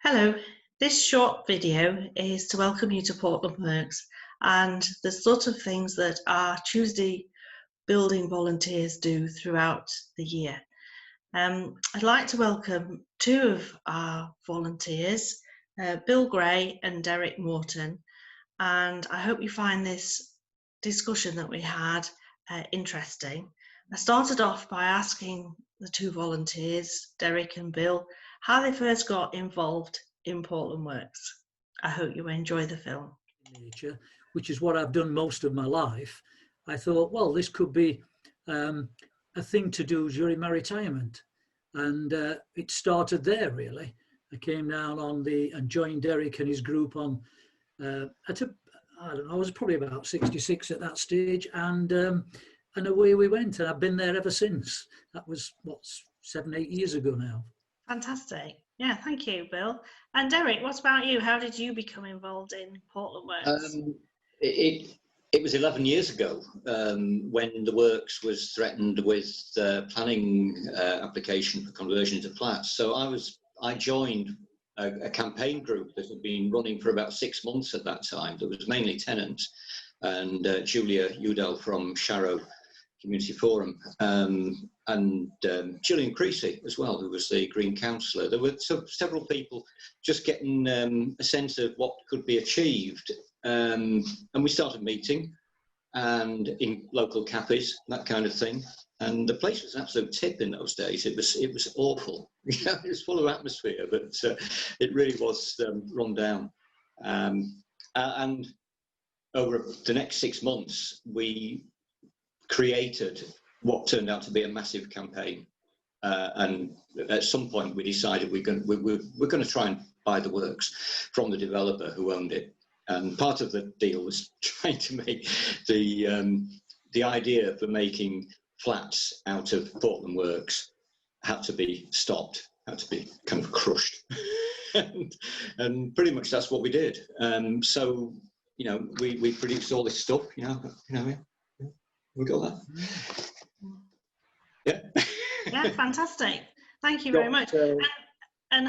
Hello, this short video is to welcome you to Portland Works and the sort of things that our Tuesday building volunteers do throughout the year. I'd like to welcome two of our volunteers, Bill Gray and Derek Morton, and I hope you find this discussion that we had interesting. I started off by asking the two volunteers, Derek and Bill, how they first got involved in Portland Works. I hope you enjoy the film. Nature, which is what I've done most of my life. I thought, well, this could be a thing to do during my retirement. And it started there, really. I came down and joined Derek and his group on, I don't know, I was probably about 66 at that stage. And away we went. And I've been there ever since. That was, 7-8 years ago now. Fantastic. Yeah, thank you, Bill. And Derek, what about you? How did you become involved in Portland Works? It was 11 years ago when the works was threatened with planning application for conversion to flats. So I joined a campaign group that had been running for about 6 months at that time. There was mainly tenants and Julia Udell from Sharrow Community Forum and Gillian Creasy as well, who was the Green Councillor. There were several people just getting a sense of what could be achieved. And we started meeting and in local cafes, that kind of thing. And the place was an absolute tip in those days. It was awful. It was full of atmosphere, but it really was run down. And over the next 6 months, we created what turned out to be a massive campaign. And at some point, we decided we're going to try and buy the works from the developer who owned it. And part of the deal was trying to make the idea for making flats out of Portland Works had to be stopped, had to be kind of crushed. and pretty much that's what we did. So, you know, we produced all this stuff, you know. We got that? Yeah. Yeah, fantastic. Thank you very much. And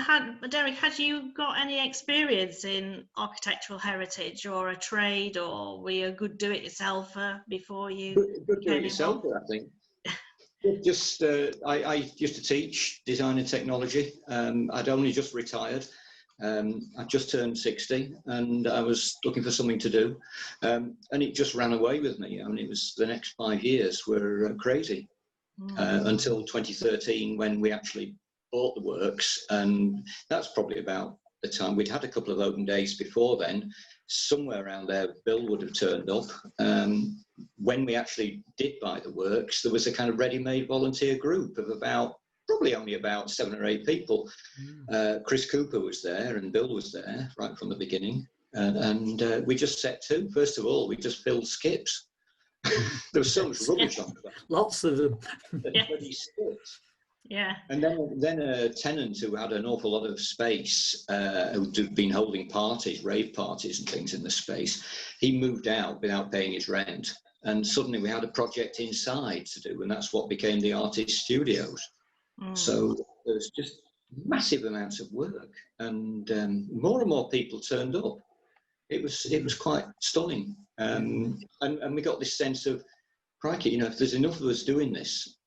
Derek, had you got any experience in architectural heritage or a trade, or were you a good do-it-yourselfer before you Good do-it-yourselfer, I think. Just I used to teach design and technology. I'd only just retired. I just turned 60 and I was looking for something to do, and it just ran away with me. I mean, it was the next 5 years were crazy until 2013 when we actually bought the works, and that's probably about the time. We'd had a couple of open days before then. Somewhere around there, Bill would have turned up. When we actually did buy the works, there was a kind of ready-made volunteer group of probably only about 7 or 8 people. Chris Cooper was there and Bill was there right from the beginning. And we just set to. First of all, we just filled skips. There was so much rubbish on that. Lots of them. Skips. Yeah. And then a tenant who had an awful lot of space, who'd been holding parties, rave parties and things in the space, he moved out without paying his rent. And suddenly we had a project inside to do, and that's what became the artist studios. So there's just massive amounts of work, and more people turned up. It was quite stunning, and we got this sense of, crikey, you know, if there's enough of us doing this,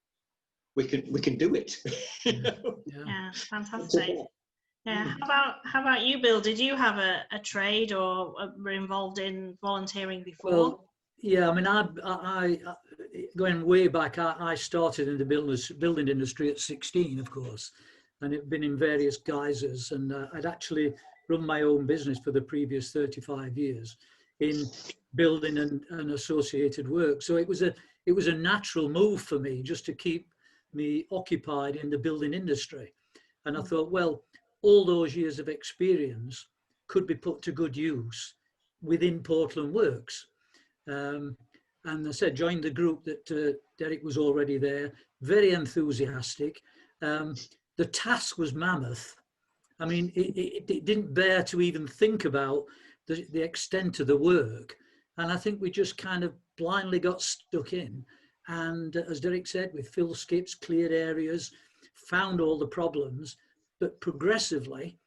we can do it. Yeah, fantastic. Yeah. How about you, Bill? Did you have a trade or were involved in volunteering before? Well, yeah, I mean, I going way back, I started in the building industry at 16, of course, and it'd been in various guises, and I'd actually run my own business for the previous 35 years in building and associated work. So it was a natural move for me just to keep me occupied in the building industry. And I thought, well, all those years of experience could be put to good use within Portland Works. And I said, joined the group that Derek was already there, very enthusiastic. The task was mammoth. I mean, it didn't bear to even think about the extent of the work. And I think we just kind of blindly got stuck in. And as Derek said, we filled skips, cleared areas, found all the problems, but progressively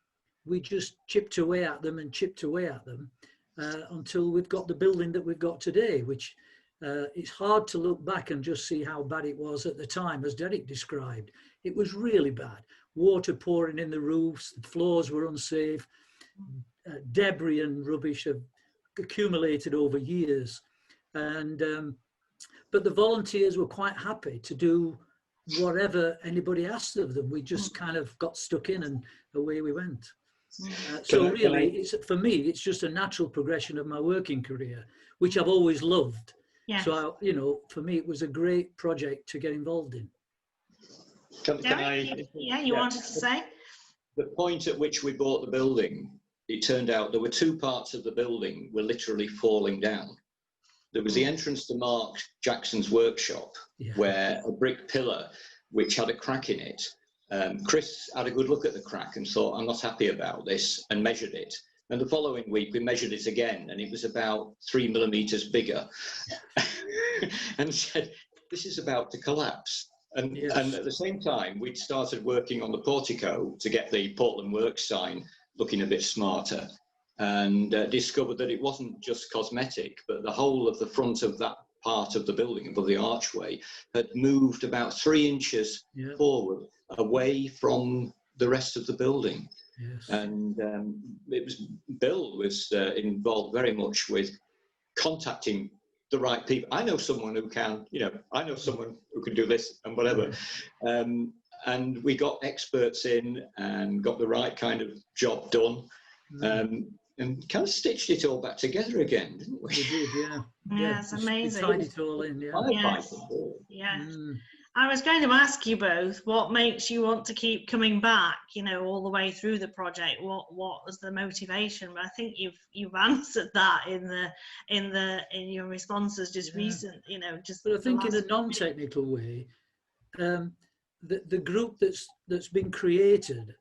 we just chipped away at them and chipped away at them until we've got the building that we've got today, which it's hard to look back and just see how bad it was at the time, as Derek described. It was really bad. Water pouring in the roofs, the floors were unsafe, debris and rubbish have accumulated over years. And but the volunteers were quite happy to do whatever anybody asked of them. We just kind of got stuck in and away we went. So really, for me, it's just a natural progression of my working career, which I've always loved. Yeah. So, for me, it was a great project to get involved in. You wanted to say? The point at which we bought the building, it turned out there were two parts of the building were literally falling down. There was the entrance to Mark Jackson's workshop, where a brick pillar, which had a crack in it, Chris had a good look at the crack and thought, I'm not happy about this, and measured it. And the following week, we measured it again, and it was about 3 millimeters bigger. And said, this is about to collapse. And at the same time, we'd started working on the portico to get the Portland Works sign looking a bit smarter, and discovered that it wasn't just cosmetic, but the whole of the front of that part of the building above the archway had moved about 3 inches forward, away from the rest of the building. Yes. And Bill was involved very much with contacting the right people. I know someone who can, I know someone who can do this and whatever. And we got experts in and got the right kind of job done. And kind of stitched it all back together again, didn't we? We did, yeah. Yeah, it's amazing. We tied it all in, I was going to ask you both, what makes you want to keep coming back, all the way through the project? What was the motivation? But I think you've answered that in your responses just recent, But I think in a non-technical way, the group that's been created,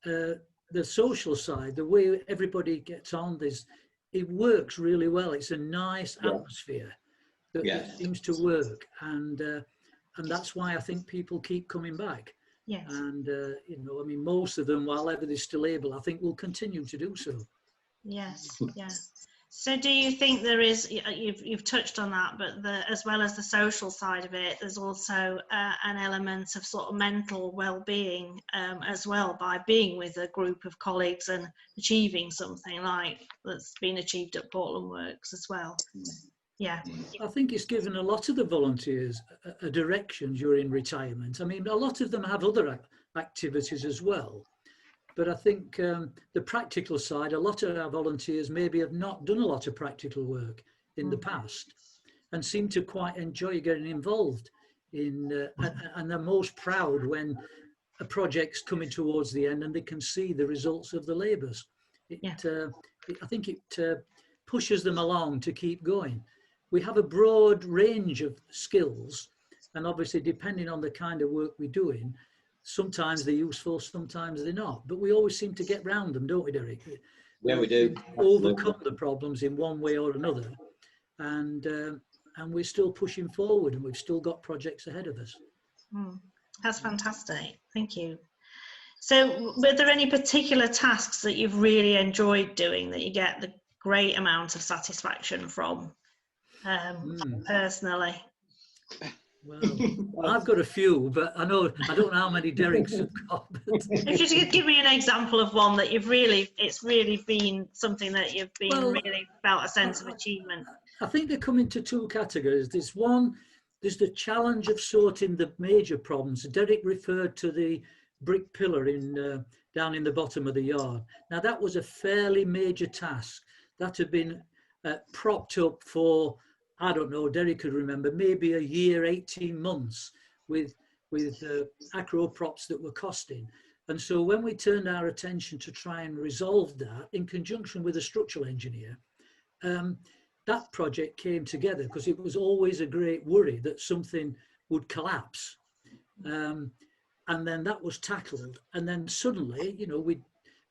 the social side, the way everybody gets on this, it works really well. It's a nice atmosphere that seems to work, and that's why I think people keep coming back. Yes. And most of them, while ever they're still able, I think will continue to do so. Yes. Yes. So do you think there is, you've touched on that, but as well as the social side of it, there's also an element of sort of mental well-being as well, by being with a group of colleagues and achieving something like that's been achieved at Portland Works as well? Yeah. I think it's given a lot of the volunteers a direction during retirement. I mean, a lot of them have other activities as well. But I think the practical side, a lot of our volunteers maybe have not done a lot of practical work in the past and seem to quite enjoy getting involved in, and they're most proud when a project's coming towards the end and they can see the results of the labours. I think it pushes them along to keep going. We have a broad range of skills, and obviously depending on the kind of work we're doing, sometimes they're useful, sometimes they're not. But we always seem to get round them, don't we, Derek? Yeah, we do. Overcome the problems in one way or another. And we're still pushing forward, and we've still got projects ahead of us. That's fantastic. Thank you. So were there any particular tasks that you've really enjoyed doing that you get the great amount of satisfaction from personally? Well, I've got a few, but I don't know how many Derek's have got. If you could give me an example of one that it's really been something that you've been really felt a sense of achievement. I think they come into two categories. There's the challenge of sorting the major problems. Derek referred to the brick pillar down in the bottom of the yard. Now that was a fairly major task that had been propped up for, I don't know, Derek could remember, maybe a year, 18 months with acro props that were costing. And so when we turned our attention to try and resolve that in conjunction with a structural engineer, that project came together because it was always a great worry that something would collapse. And then that was tackled. And then suddenly,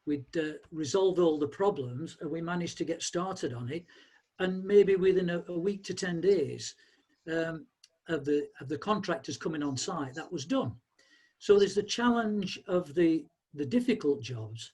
we'd resolved all the problems and we managed to get started on it. And maybe within a week to 10 days of the contractors coming on site, that was done. So there's the challenge of the difficult jobs.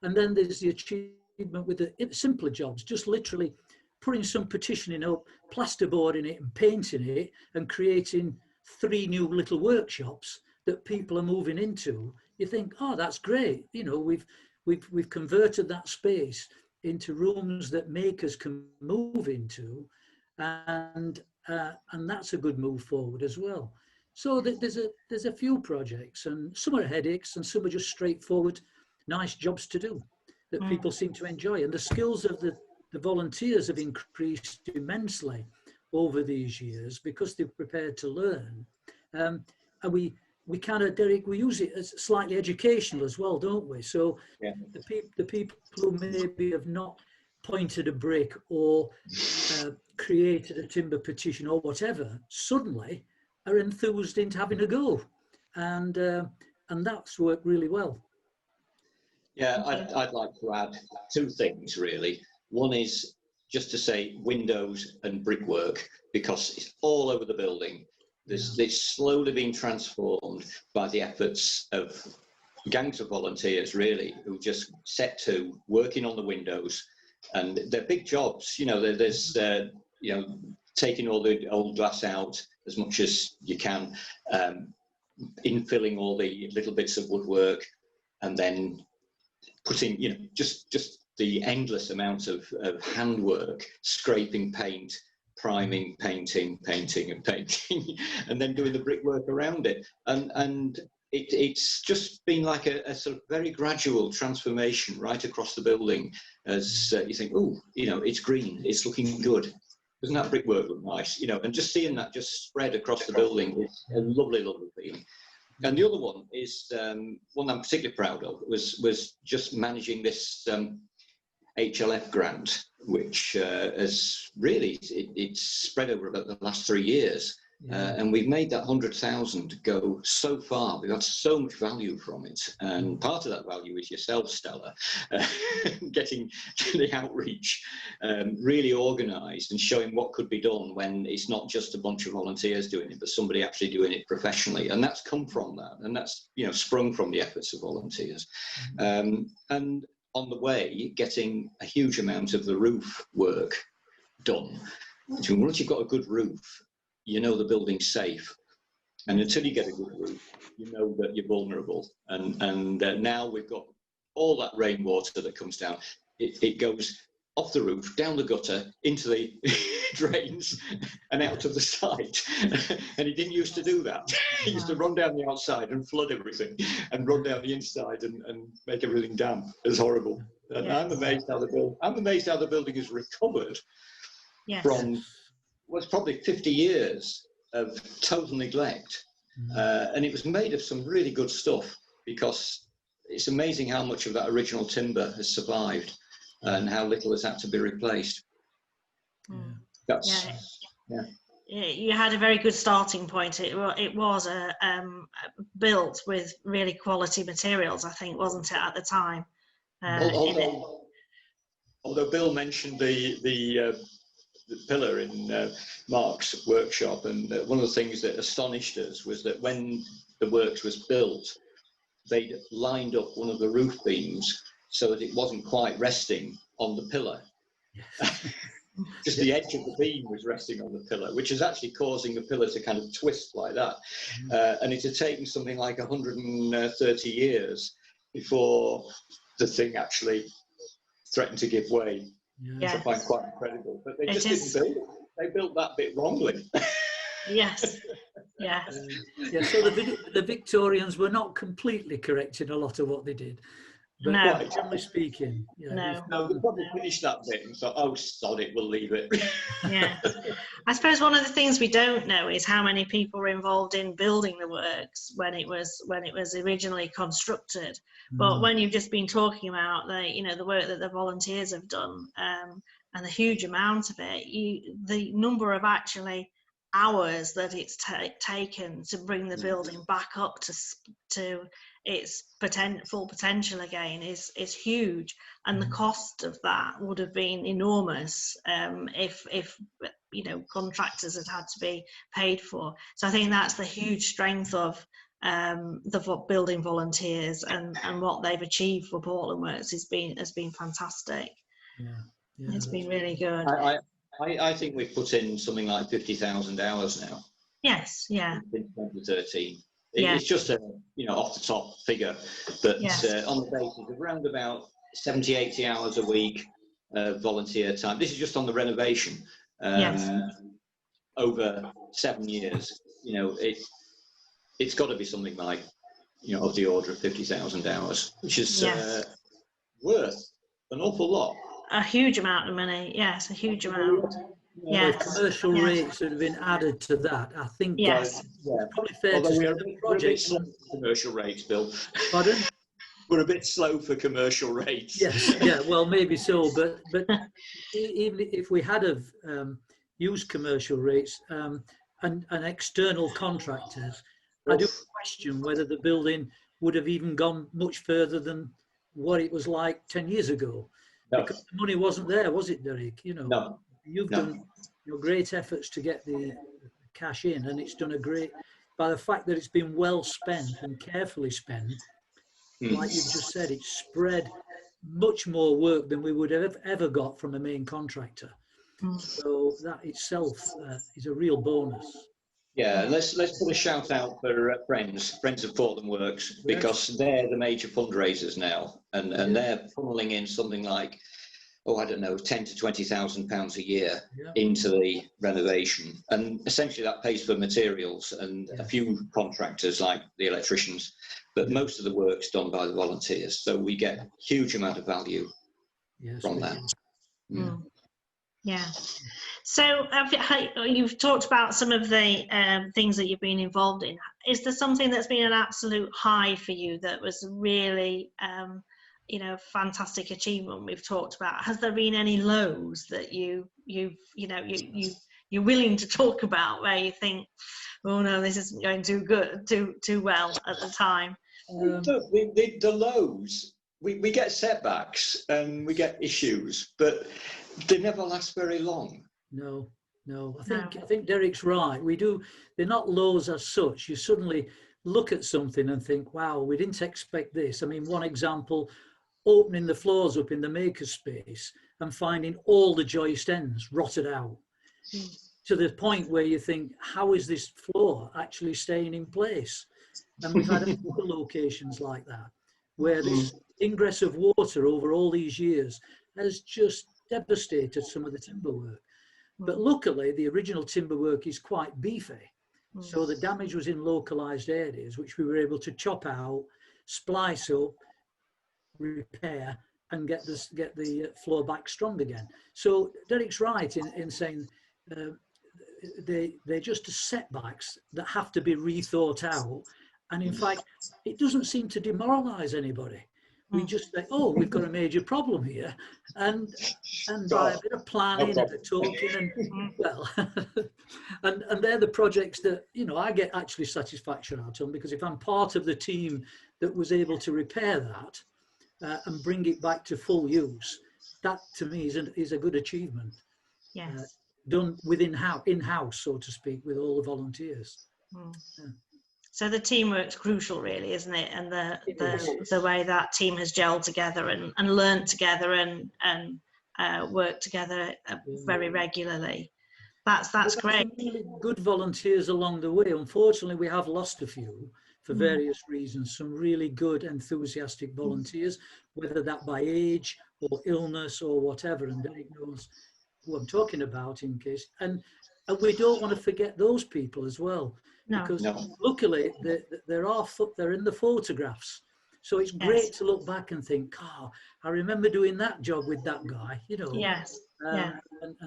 And then there's the achievement with the simpler jobs, just literally putting some petitioning up, plasterboarding it and painting it and creating 3 new little workshops that people are moving into. You think, oh, that's great. You know, we've converted that space into rooms that makers can move into, and that's a good move forward as well. So there's a few projects, and some are headaches and some are just straightforward, nice jobs to do that people seem to enjoy. And the skills of the volunteers have increased immensely over these years because they're prepared to learn. And we kind of, Derek, we use it as slightly educational as well, don't we? So yeah. the people who maybe have not pointed a brick or created a timber petition or whatever, suddenly are enthused into having a go. And that's worked really well. Yeah, I'd like to add 2 things, really. One is just to say windows and brickwork, because it's all over the building. It's slowly being transformed by the efforts of gangs of volunteers, really, who just set to working on the windows. And they're big jobs, you know, there's, you know, taking all the old glass out as much as you can, infilling all the little bits of woodwork, and then putting, you know, just the endless amount of handwork, scraping paint, priming, painting, and then doing the brickwork around it. And it's just been like a sort of very gradual transformation right across the building as you think, oh, you know, it's green, it's looking good. Doesn't that brickwork look nice? You know, and just seeing that just spread across the building is a lovely, lovely feeling. And the other one is one I'm particularly proud of was just managing this HLF grant, which has really, it's spread over about the last 3 years. And we've made that 100,000 go so far. We've got so much value from it. And part of that value is yourself, Stella, getting the outreach really organised and showing what could be done when it's not just a bunch of volunteers doing it, but somebody actually doing it professionally. And that's come from that. And that's, you know, sprung from the efforts of volunteers. And on the way, getting a huge amount of the roof work done. So once you've got a good roof, you know the building's safe. And until you get a good roof, you know that you're vulnerable. And now we've got all that rainwater that comes down. It goes off the roof, down the gutter, into the drains, and out of the site. And he didn't used to do that. He used to run down the outside and flood everything, and run down the inside and make everything damp. It was horrible. And I'm amazed how the building is recovered from what's probably 50 years of total neglect. And it was made of some really good stuff, because it's amazing how much of that original timber has survived and how little has had to be replaced. You had a very good starting point. It was built with really quality materials, I think, wasn't it, at the time? Although Bill mentioned the pillar in Mark's workshop, and one of the things that astonished us was that when the works was built, they'd lined up one of the roof beams so that it wasn't quite resting on the pillar. Just the edge of the beam was resting on the pillar, which is actually causing the pillar to kind of twist like that. And it had taken something like 130 years before the thing actually threatened to give way. Which I find quite incredible. But they just didn't build it. They built that bit wrongly. Yes. So the Victorians were not completely correct in a lot of what they did. But generally speaking, they probably finished that bit and thought, oh, sod it, we'll leave it. I suppose one of the things we don't know is how many people were involved in building the works when it was originally constructed. But when you've just been talking about the work that the volunteers have done, and the huge amount of it, the number of actually hours that it's taken to bring the building back up to its full potential again is huge, and the cost of that would have been enormous if contractors had to be paid for. So I think that's the huge strength of the building volunteers and what they've achieved for Portland Works has been fantastic. Yeah, It's been really good. I think we've put in something like 50,000 hours now. Yes, yeah. In 2013. Yeah. It's just a, off the top figure, but Yes. On the basis of around about 70, 80 hours a week volunteer time. This is just on the renovation. Yes. Over 7 years, it's got to be something like, of the order of 50,000 hours, which is worth an awful lot. A huge amount of money, yes, a huge amount. Yes. The commercial rates that have been added to that, I think. Yes. Probably fair to say the project. Commercial rates, Bill. Pardon? We're a bit slow for commercial rates. Yes, yeah, well, maybe so, but even if we had have used commercial rates and external contractors, I do question whether the building would have even gone much further than what it was like 10 years ago. No. Because the money wasn't there, was it, Derek? No. You've done great efforts to get the cash in, and it's done a great, by the fact that it's been well spent and carefully spent, like you've just said, it's spread much more work than we would have ever got from a main contractor. So that itself is a real bonus. Yeah, let's put a shout out for friends of Portland Works, because they're the major fundraisers now, and they're funneling in something like, I don't know, 10 to 20,000 pounds a year into the renovation, and essentially that pays for materials and a few contractors like the electricians, but most of the work's done by the volunteers, so we get a huge amount of value from that. Yeah. So you've talked about some of the things that you've been involved in. Is there something that's been an absolute high for you that was really, fantastic achievement we've talked about? Has there been any lows that you're willing to talk about where you think, oh no, this isn't going too well at the time? The lows, we get setbacks and we get issues, but they never last very long. No. I think Derek's right. They're not lows as such. You suddenly look at something and think, wow, we didn't expect this. I mean, one example, opening the floors up in the makerspace and finding all the joist ends rotted out to the point where you think, how is this floor actually staying in place? And we've had other locations like that, where this ingress of water over all these years has just devastated some of the timber work. But luckily, the original timber work is quite beefy. So the damage was in localized areas, which we were able to chop out, splice up, repair, and get the floor back strong again. So Derek's right in saying they're just setbacks that have to be rethought out. And in fact, it doesn't seem to demoralize anybody. We just say, oh, we've got a major problem here, and by a bit of planning and a bit of talking, and they're the projects that I get actually satisfaction out of, because if I'm part of the team that was able to repair that and bring it back to full use, that to me is a good achievement. Yes. Done in-house, so to speak, with all the volunteers. Yeah. So the teamwork's crucial, really, isn't it? And the way that team has gelled together and learned together and worked together very regularly. That's great. Really good volunteers along the way. Unfortunately, we have lost a few for various reasons. Some really good, enthusiastic volunteers, whether that by age or illness or whatever. And Derek knows who I'm talking about in case. And we don't want to forget those people as well. Because luckily they're in the photographs, so it's great to look back and think, I remember doing that job with that guy, Yes. And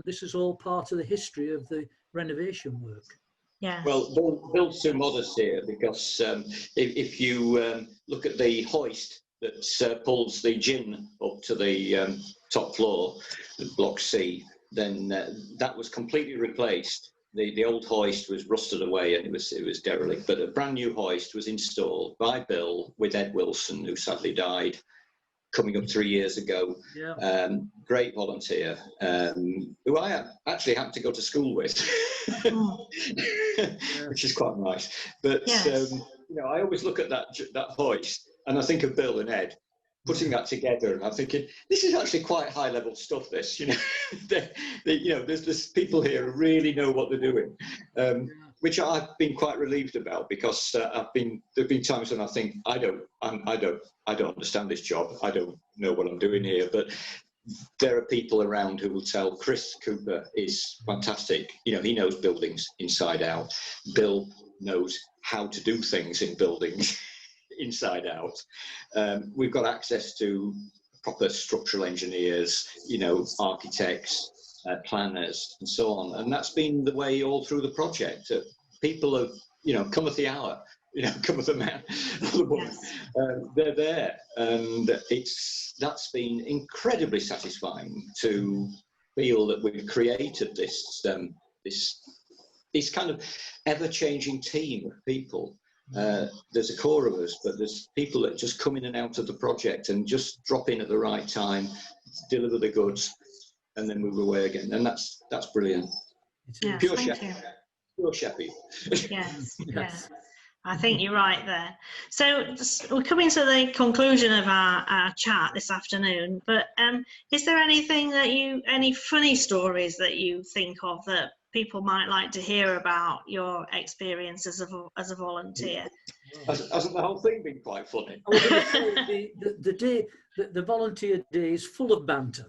this is all part of the history of the renovation work. Yeah. Well, Bill's too modest here, because if you look at the hoist that pulls the gin up to the top floor, Block C, then that was completely replaced. The old hoist was rusted away and it was derelict, but a brand new hoist was installed by Bill with Ed Wilson, who sadly died coming up 3 years ago. Great volunteer, who I actually had to go to school with, which is quite nice. But I always look at that hoist and I think of Bill and Ed putting that together, and I'm thinking, this is actually quite high level stuff. This, there's people here who really know what they're doing, which I've been quite relieved about, because there've been times when I think I don't understand this job. I don't know what I'm doing here, but there are people around who will tell. Chris Cooper is fantastic. He knows buildings inside out. Bill knows how to do things in buildings inside out. We've got access to proper structural engineers, architects, planners, and so on. And that's been the way all through the project. People have, cometh the hour, cometh the man, or the woman. They're there, and that's been incredibly satisfying to feel that we've created this kind of ever-changing team of people. There's a core of us, but there's people that just come in and out of the project and just drop in at the right time, deliver the goods, and then move away again. And that's brilliant. Yes, Pure thank you. Pure Sheffield. Yes, yes. I think you're right there. So we're coming to the conclusion of our chat this afternoon, but is there anything any funny stories that you think of that people might like to hear about your experience as a volunteer? Hasn't the whole thing been quite funny? I was going to say, the volunteer day is full of banter.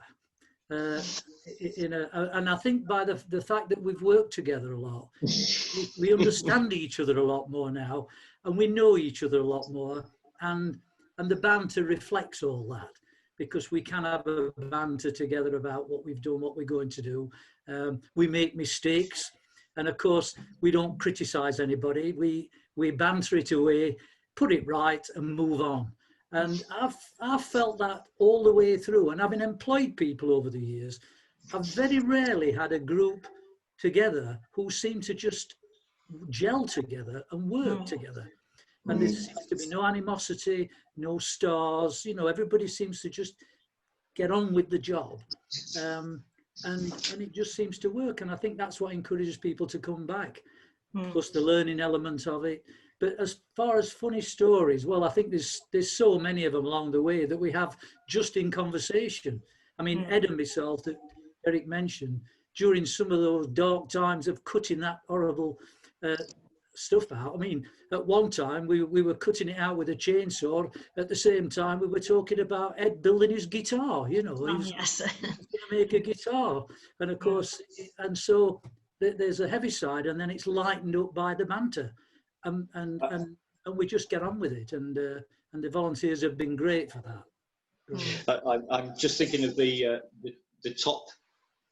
And I think by the fact that we've worked together a lot, we understand each other a lot more now, and we know each other a lot more, and the banter reflects all that, because we can have a banter together about what we've done, what we're going to do. We make mistakes, and of course we don't criticize anybody. We banter it away, put it right, and move on. And I've felt that all the way through, and having employed people over the years, I've very rarely had a group together who seem to just gel together and work together. And there seems to be no animosity, no stars. Everybody seems to just get on with the job, and it just seems to work. And I think that's what encourages people to come back, plus the learning element of it. But as far as funny stories, well, I think there's so many of them along the way that we have just in conversation. I mean, Ed and myself, that Eric mentioned, during some of those dark times of cutting that horrible stuff out. I mean, at one time we were cutting it out with a chainsaw. At the same time, we were talking about Ed building his guitar. He was going to make a guitar, and of course, and so there's a heavy side, and then it's lightened up by the banter, and we just get on with it. And the volunteers have been great for that. I'm just thinking of the top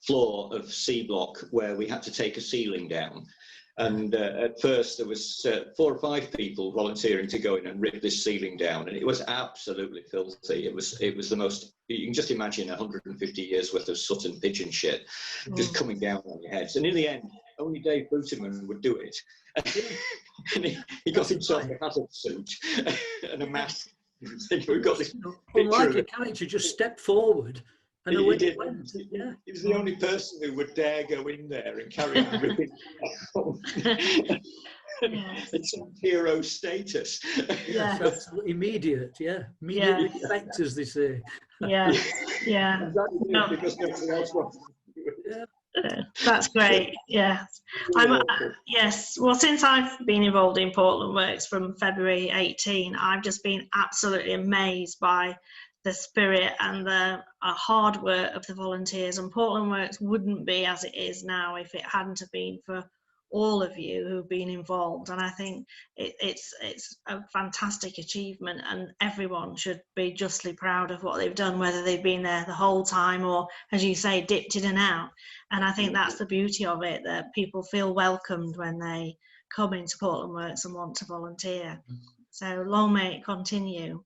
floor of C Block, where we had to take a ceiling down, and at first there was 4 or 5 people volunteering to go in and rip this ceiling down, and it was absolutely filthy. It was the most, you can just imagine 150 years worth of soot and pigeon shit just coming down on your heads. And in the end, only Dave Booterman would do it. And he got himself a hazard suit and a mask. We've got this unlike a character just stepped forwed. And he did. He was the only person who would dare go in there and carry on ripping. It's hero status. Yes, that's immediate. Immediate effect, as they say. Yeah. No. Because nobody else wants to do it. That's great. Yes. Yes. Well, since I've been involved in Portland Works from February 18, I've just been absolutely amazed by the spirit and the hard work of the volunteers. And Portland Works wouldn't be as it is now if it hadn't have been for all of you who've been involved. And I think it's a fantastic achievement, and everyone should be justly proud of what they've done, whether they've been there the whole time or, as you say, dipped in and out. And I think that's the beauty of it, that people feel welcomed when they come into Portland Works and want to volunteer. So long may it continue.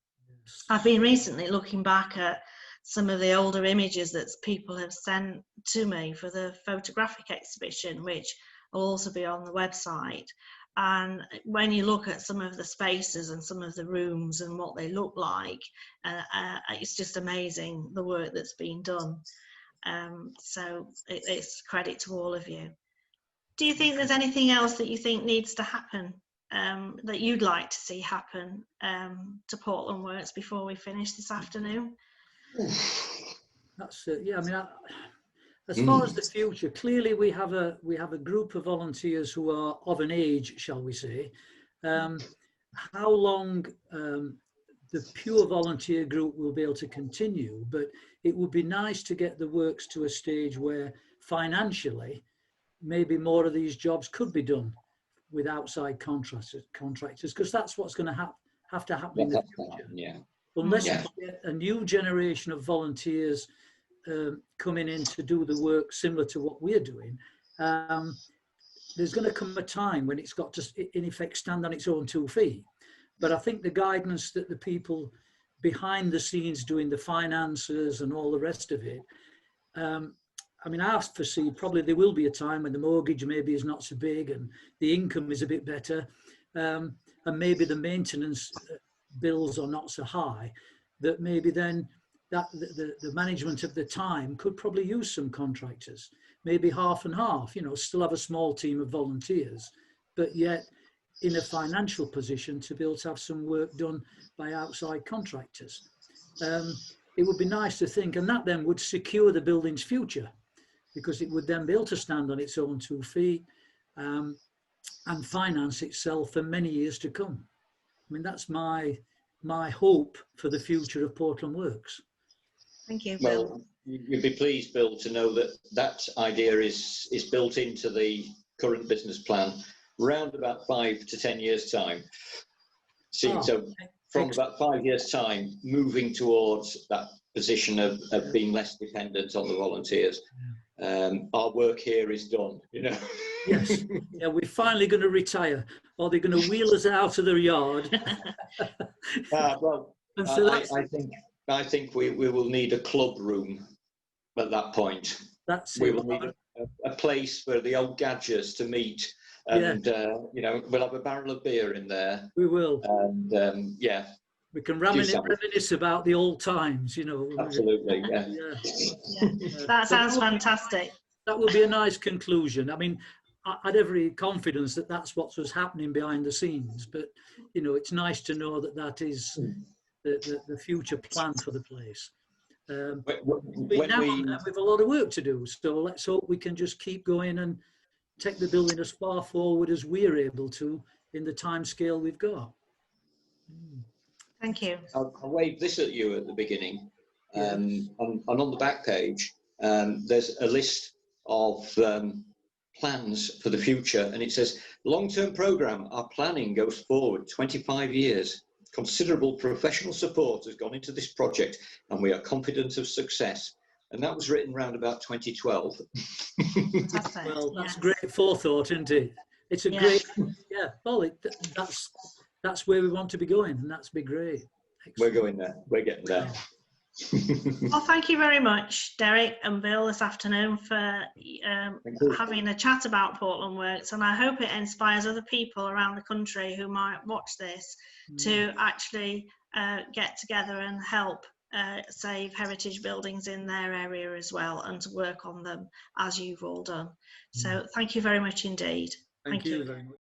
I've been recently looking back at some of the older images that people have sent to me for the photographic exhibition, which will also be on the website. And when you look at some of the spaces and some of the rooms and what they look like, it's just amazing the work that's been done. So it's credit to all of you. Do you think there's anything else that you think needs to happen that you'd like to see happen to Portland Works before we finish this afternoon? That's yeah. I mean, as far as the future, clearly we have a group of volunteers who are of an age, shall we say. How long the pure volunteer group will be able to continue, but it would be nice to get the works to a stage where financially maybe more of these jobs could be done with outside contractors, because that's what's going to have to happen in the future. Yeah. Unless we get a new generation of volunteers coming in to do the work similar to what we're doing, there's going to come a time when it's got to, in effect, stand on its own 2 feet. But I think the guidance that the people behind the scenes doing the finances and all the rest of it, I mean, I foresee probably there will be a time when the mortgage maybe is not so big and the income is a bit better, and maybe the maintenance bills are not so high, that maybe then that the management of the time could probably use some contractors, maybe half and half, you know, still have a small team of volunteers, but yet in a financial position to be able to have some work done by outside contractors. It would be nice to think, and that then would secure the building's future, because it would then be able to stand on its own 2 feet and finance itself for many years to come. I mean, that's my hope for the future of Portland Works. Thank you, Bill. Well, you'd be pleased, Bill, to know that that idea is built into the current business plan around about 5 to 10 years' time. So from about 5 years' time, moving towards that position of being less dependent on the volunteers. Our work here is done, you know. Yes, yeah, we're finally going to retire, or they're going to wheel us out of the yard. Well, and so I think we will need a club room at that point. We will need a place for the old gadgets to meet, and you know, we'll have a barrel of beer in there. We will, and we can reminisce about the old times, you know. Absolutely, yeah. That sounds fantastic. That would be a nice conclusion. I mean, I had every confidence that that's what was happening behind the scenes, but you know, it's nice to know that that is the future plan for the place. But now we've a lot of work to do, so let's hope we can just keep going and take the building as far forward as we're able to in the time scale we've got. Thank you. I waved this at you at the beginning, and on the back page there's a list of plans for the future, and it says long-term program. Our planning goes forward 25 years. Considerable professional support has gone into this project, and we are confident of success. And that was written around about 2012. Well, that's great forethought, isn't it? It's a great, well, that's where we want to be going, and that's be great. Excellent. We're going there. We're getting there. Well, thank you very much, Derek and Bill, this afternoon for having a chat about Portland Works, and I hope it inspires other people around the country who might watch this to actually get together and help save heritage buildings in their area as well, and to work on them as you've all done. So thank you very much indeed. Thank you very much.